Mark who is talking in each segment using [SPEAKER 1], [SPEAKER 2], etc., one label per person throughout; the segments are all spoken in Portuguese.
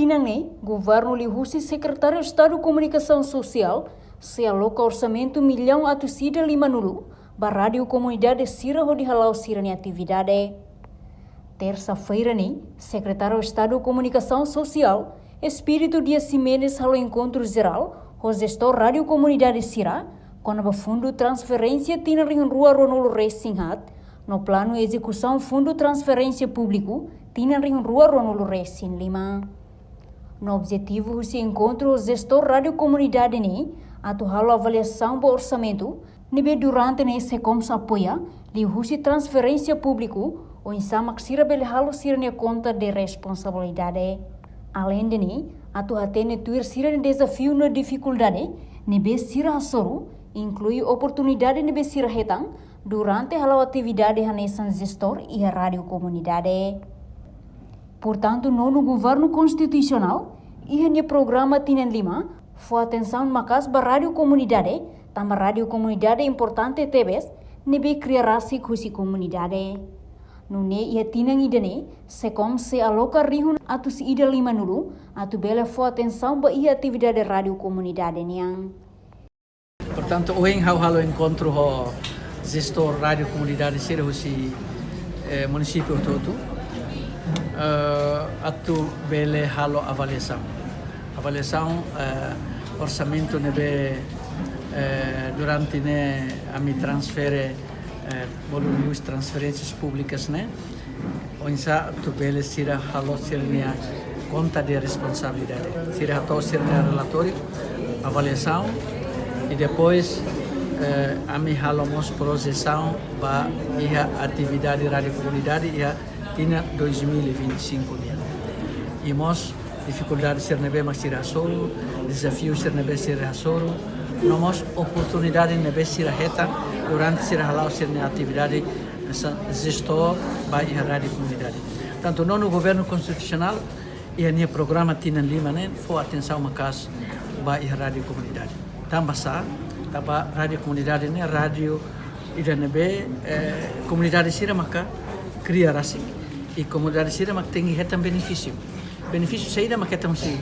[SPEAKER 1] tinangne, governo lihusi secretário de Estado de Comunicação Social se aloca orçamento milhão atusida lima nulu, ba rádio comunidade sira ho dihalau sira ni atividade. Terça-feira ni, secretário de Estado de Comunicação Social, Espírito Dias Ximenes halo encontro geral, o gestor rádio comunidade sira, quando ba fundo transferência tina ring rua Ronolo Racing Hat, no plano execução fundo transferência público, tina ring rua Ronolo Racing Lima. No objetivo se encontra o gestor rádio comunidade ni, atual avaliação do orçamento, nebe durante ne se como se apoia, li husi transferência público, ou em sama sira belhalo sira ne conta de responsabilidade. Além de ni, atu atene tuir sira ne desafio na dificuldade, nebe sira hasoro, inclui oportunidade nebe sira hetang, durante halau atividade hanesan gestor e a rádio comunidade. Portanto, no governo constitucional, e programa Tinan Lima, foi atenção makas ba rádio comunidade, tamba rádio comunidade importante tebes, nebe criarasi kusi comunidade. Nune ia tinang idane, se como se aloca rihun atu si ida lima nulu, atu bela foi atenção ba ia atividade rádio comunidade niang.
[SPEAKER 2] Portanto, hoje halo encontro o gestor rádio comunidade sira husi município todo. Atu bele halo avaliação. Avaliação orçamento nebe durante ne ami transfere volumes transferências públicas né. Onsa atu bele sira halo sirnia conta de responsabilidade. Sira to sirnia relatório, avaliação e depois ami halomos processão ba ia atividade rádio comunidade ia tina 2025 dia. E mos dificuldade ser nebe masira solo, desafio ser nebe sira solo, nomos oportunidade nebe sira heta durante sira halau ser na atividade gestor ba ia rádio comunidade. Tanto no governo constitucional e a programa tina lima né foi atenção makas ba ia rádio comunidade. Tambah sa taba rádio comunidade né rádio ida nebe comunidade sira maka cria rasik e comunidade sira mak tengi hetam benefício saída mak hetam si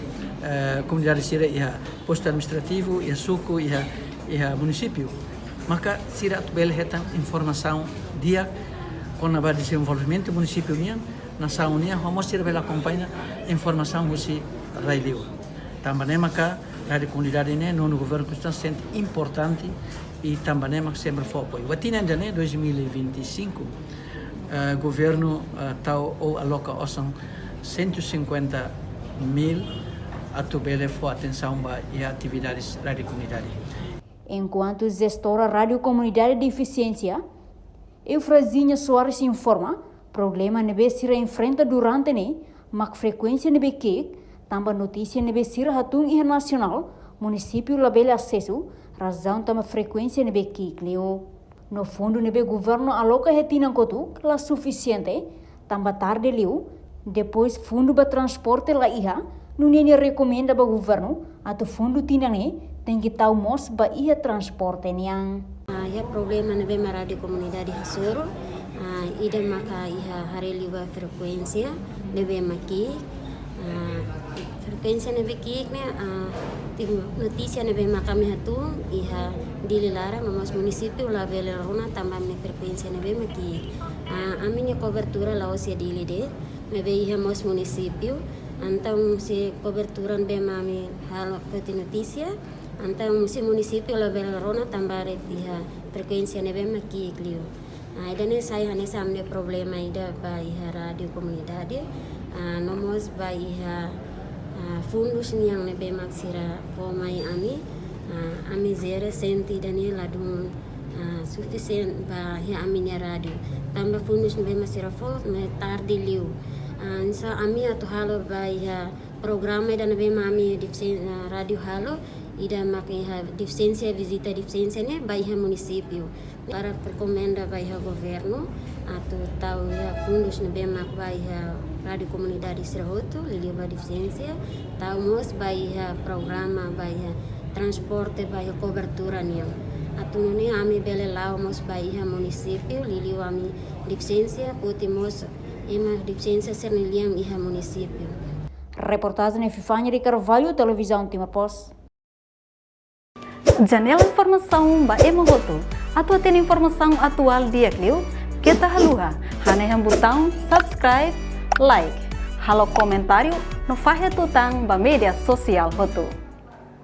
[SPEAKER 2] comunidade sira ia posto administrativo ia suku ia município maka sira bel hetam informação dia com a desenvolvimento município nian na saunia homos sira bel acompanha informação husi railiu também maka rádio comunidade né no governo constante importante e também mak sempre foi apoio. Batina né 2025 governo tau ou aloca osang 150 mil atubele for atenção ba e atividades rádio comunidade.
[SPEAKER 1] Enquanto gestora rádio comunidade de eficiência, Eufrasinha Soares informa, problema nebe sira enfrenta durante ne, mak frequência nebe que, tamba notícia nebe sira hatung internacional, município labele acesso, razão tamba frequência nebe que leo. No fundo, nebe governo aloca retina kotu, la suficiente, tamba tarde liu, depois fundo ba transporte la iha, nunene recomenda ba governo, atu fundo tinane, tem que tal mos ba iha transporte niang.
[SPEAKER 3] Ya problema nebe maradi comunidade hasoro, ida maka iha hareliwa frekuensia, nebe maki, frekuensia nebe kiik ne, notícia nebe makami hatung iha dililara mas município la vele rona também ne frequência nebe maki a minha cobertura la osia dilide nebe iha mas município então se cobertura nebe mami halo peti notícia então musi município la vele rona também iha frequência nebe maki clio ida ne sai hane samne problema ida ba iha radio comunidade nomos ba iha fundos yang nebe maksira pomai ami zera senti dani ladun suficient ba ya aminya radio tambah fundos nebe masira fo me tardi liu insa ami atu halo ba ya programa dan nebe mami radio halo ida makai ha deficiência visita deficiência ne ba ya município para recomenda ba ya governo atu tau ya fundos nebe mak ba ya rádio comunidade Sirahoto, Lili ba deficiência, taumos ba ya programa ba ya transporte ba ya cobertura niang. Atununi ami bele laumos ba ya município, Lili ami deficiência, putimos ema deficiência ser niliang iha município.
[SPEAKER 1] Reportagem Fifanya de Carvalho, Televisão Timor Post.
[SPEAKER 4] Janela informação ba Emohoto. Atua tem informação atual dia Clio. Kita haluha. Haneham botão subscribe, like. Halo comentário no Fahia Tutang ba media sosial Hoto.